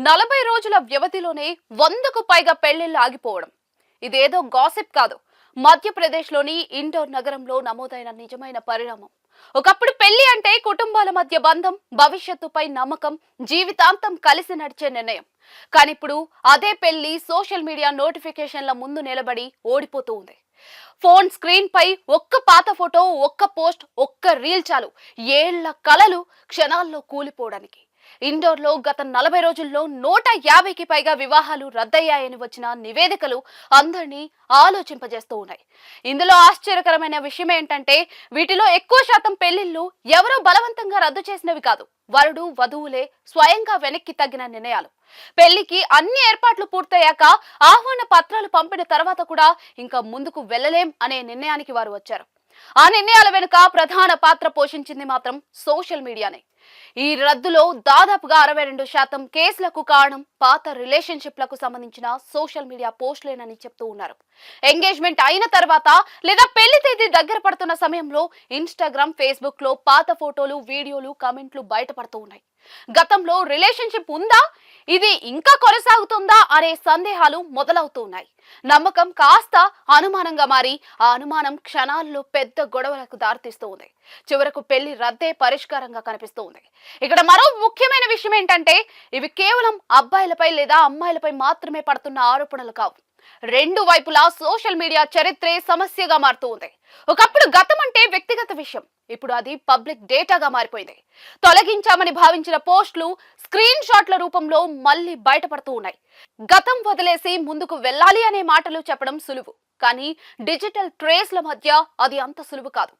40 రోజుల వ్యవధిలోనే 100కు పైగా పెళ్లిళ్లు ఆగిపోవడం ఇదేదో గాసిప్ కాదు. మధ్యప్రదేశ్లోని ఇండోర్ నగరంలో నమోదైన నిజమైన పరిణామం. ఒకప్పుడు పెళ్లి అంటే కుటుంబాల మధ్య బంధం, భవిష్యత్తుపై నమ్మకం, జీవితాంతం కలిసి నడిచే నిర్ణయం. కానీ ఇప్పుడు అదే పెళ్లి సోషల్ మీడియా నోటిఫికేషన్ల ముందు నిలబడి ఓడిపోతూ ఉంది. ఫోన్ స్క్రీన్ పై ఒక్క పాత ఫోటో, ఒక్క పోస్ట్, ఒక్క రీల్ చాలు ఏళ్ల కలలు క్షణాల్లో కూలిపోవడానికి. ఇండోర్ లో గత 40 రోజుల్లో 150కి పైగా వివాహాలు రద్దయ్యాయని వచ్చిన నివేదికలు అందరినీ ఆలోచింపజేస్తూ ఉన్నాయి. ఇందులో ఆశ్చర్యకరమైన విషయం ఏంటంటే వీటిలో ఎక్కువ శాతం పెళ్లిళ్లు ఎవరో బలవంతంగా రద్దు చేసినవి కాదు. వరుడు వధువులే స్వయంగా వెనక్కి తగ్గిన నిర్ణయాలు. పెళ్లికి అన్ని ఏర్పాట్లు పూర్తయ్యాక ఆహ్వాన పత్రాలు పంపిన తర్వాత కూడా ఇంకా ముందుకు వెళ్లలేం అనే నిర్ణయానికి వారు వచ్చారు. ఆ నిర్ణయాల వెనుక ప్రధాన పాత్ర పోషించింది మాత్రం సోషల్ మీడియానే. ఈ రద్దులో దాదాపుగా 62% కేసులకు కారణం పాత రిలేషన్షిప్లకు సంబంధించిన సోషల్ మీడియా పోస్టులేనని చెప్తూ ఉన్నారు. ఎంగేజ్మెంట్ అయిన తర్వాత లేదా పెళ్లి తేదీ దగ్గర పడుతున్న సమయంలో ఇన్స్టాగ్రామ్, ఫేస్బుక్ లో పాత ఫోటోలు, వీడియోలు, కామెంట్లు బయటపడుతూ ఉన్నాయి. గతంలో రిలేషన్షిప్ ఉందా, ఇది ఇంకా కొనసాగుతుందా అనే సందేహాలు మొదలవుతూ ఉన్నాయి. నమ్మకం కాస్త అనుమానంగా మారి ఆ అనుమానం క్షణాల్లో పెద్ద గొడవలకు దారితీస్తూ ఉంది. చివరకు పెళ్లి రద్దే పరిష్కారంగా కనిపిస్తూ ఉంది. ఇక్కడ మరో ముఖ్యమైన విషయం ఏంటంటే ఇవి కేవలం అబ్బాయిలపై లేదా అమ్మాయిలపై మాత్రమే పడుతున్న ఆరోపణలు కావు. రెండు వైపులా సోషల్ మీడియా చరిత్రే సమస్యగా మారుతూ ఉంది. ఒకప్పుడు గతం అంటే వ్యక్తిగత విషయం, ఇప్పుడు అది పబ్లిక్ డేటాగా మారిపోయింది. తొలగించామని భావించిన పోస్టులు స్క్రీన్ షాట్ల రూపంలో మళ్ళీ బయటపడుతూ ఉన్నాయి. గతం వదిలేసి ముందుకు వెళ్ళాలి అనే మాటలు చెప్పడం సులువు, కానీ డిజిటల్ ట్రేస్ల మధ్య అది అంత సులువు కాదు.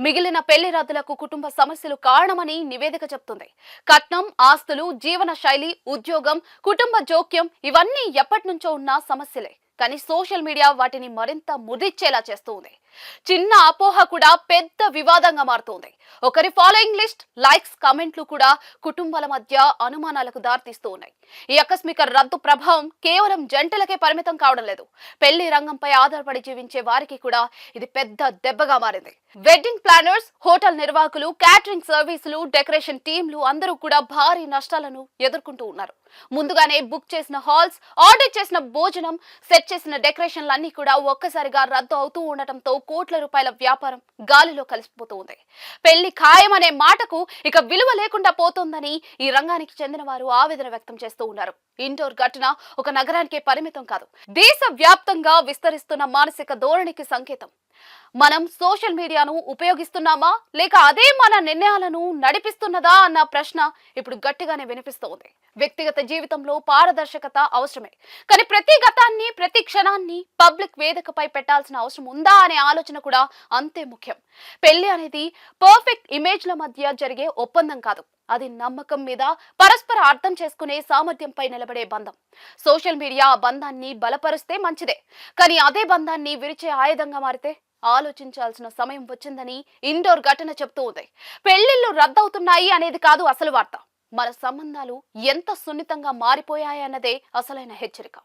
మిగిలిన పెళ్లి రద్దులకు కుటుంబ సమస్యలు కారణమని నివేదిక చెప్తుంది. కట్నం, ఆస్తులు, జీవన శైలి, ఉద్యోగం, కుటుంబ జోక్యం ఇవన్నీ ఎప్పటి నుంచో ఉన్న సమస్యలే. కానీ సోషల్ మీడియా వాటిని మరింత ముదిచ్చేలా చేస్తుంది. చిన్న అపోహ కూడా పెద్ద వివాదంగా మారుతుంది. ఒకరి ఫాలోయింగ్ లిస్ట్, లైక్స్, కామెంట్లు కూడా కుటుంబాల మధ్య అనుమానాలకు దారితీస్తూ ఉన్నాయి. ఈ ఆకస్మిక రద్దు ప్రభావం కేవలం జంటలకే పరిమితం కావడం లేదు. పెళ్లి రంగంపై ఆధారపడి జీవించే వారికి కూడా ఇది పెద్ద దెబ్బగా మారింది. వెడ్డింగ్ ప్లానర్స్, హోటల్ నిర్వాహకులు, క్యాటరింగ్ సర్వీసులు, డెకరేషన్ టీంలు అందరూ కూడా భారీ నష్టాలను ఎదుర్కొంటూ ఉన్నారు. ముందుగానే బుక్ చేసిన హాల్స్, ఆర్డర్ చేసిన భోజనం, సెట్ చేసిన డెకరేషన్లన్నీ కూడా ఒక్కసారిగా రద్దు అవుతూ ఉండటంతో కోట్ల రూపాయల వ్యాపారం గాలిలో కలిసిపోతూ ఉంది. పెళ్లి ఖాయం అనే మాటకు ఇక విలువ లేకుండా పోతోందని ఈ రంగానికి చెందిన వారు ఆవేదన వ్యక్తం చేస్తూ ఉన్నారు. ఇండోర్ ఘటన ఒక నగరానికే పరిమితం కాదు, దేశ వ్యాప్తంగా విస్తరిస్తున్న మానసిక ధోరణికి సంకేతం. మనం సోషల్ మీడియాను ఉపయోగిస్తున్నామా లేక అదే మన నిర్ణయాలను నడిపిస్తున్నదా అన్న ప్రశ్న ఇప్పుడు గట్టిగానే వినిపిస్తోంది. వ్యక్తిగత జీవితంలో పారదర్శకత అవసరమే, కానీ ప్రతి గతాన్ని, ప్రతి క్షణాన్ని పబ్లిక్ వేదికపై పెట్టాల్సిన అవసరం ఉందా అనే ఆలోచన కూడా అంతే ముఖ్యం. పెళ్లి అనేది పర్ఫెక్ట్ ఇమేజ్ల మధ్య జరిగే ఒప్పందం కాదు, అది నమ్మకం మీద పరస్పర అర్థం చేసుకునే సామర్థ్యంపై నిలబడే బంధం. సోషల్ మీడియా ఆ బంధాన్ని బలపరిస్తే మంచిదే, కానీ అదే బంధాన్ని విరిచే ఆయుధంగా మారితే ఆలోచించాల్సిన సమయం వచ్చిందని ఇండోర్ ఘటన చెప్తూ ఉంది. పెళ్లిళ్లు రద్దవుతున్నాయి అనేది కాదు అసలు వార్త, మన సంబంధాలు ఎంత సున్నితంగా మారిపోయాయన్నదే అసలైన హెచ్చరిక.